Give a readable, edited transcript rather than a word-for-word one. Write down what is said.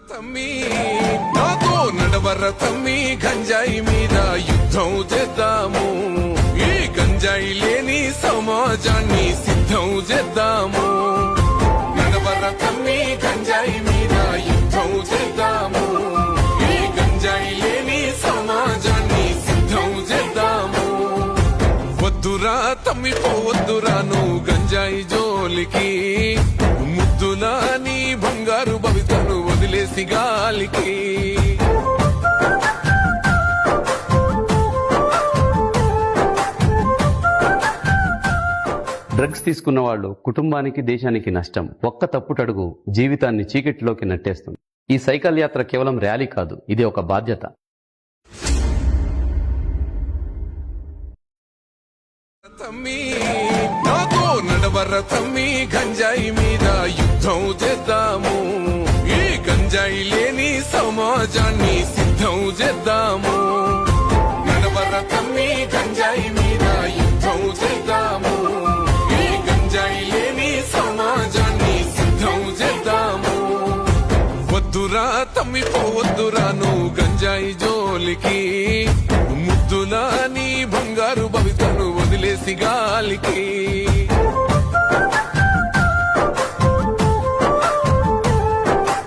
తమ్మి నాతో నడవర తమ్మి గంజాయి మీద యుద్ధం చేద్దాము, ఈ గంజాయి లేని సమాజాన్ని సిద్ధం చేద్దాము. నడవర తమ్మి గంజాయి మీద యుద్ధం చేద్దాము, ఈ గంజాయి లేని సమాజాన్ని సిద్ధం చేద్దాము. వద్దురా తమ్మి పోవద్దురా నువ్వు గంజాయి జోలికి, ముద్దులా నీ బంగారు భవితను వదిలేసి గాలికి. డ్రగ్స్ తీసుకున్న వాళ్ళు కుటుంబానికి, దేశానికి నష్టం. ఒక్క తప్పుటడుగు జీవితాన్ని చీకటిలోకి నెట్టేస్తుంది. ఈ సైకిల్ యాత్ర కేవలం ర్యాలీ కాదు, ఇది ఒక బాధ్యత. తమ్మి నాతో నడవర తమ్మి గంజాయి మీద యుద్ధం చేద్దాము, ఈ గంజాయి లేని సమాజాన్ని సిద్ధం చేద్దాము. నడవర తమ్మి గంజాయి మీద యుద్ధం చేద్దాము, ఈ గంజాయి లేని సమాజాన్ని సిద్ధం చేద్దాము. వద్దురా తమ్మి పోవద్దురా నువ్వు గంజాయి జోలికి, ముద్దులా నీ బంగారు భవితను వదిలేసి గాలికి.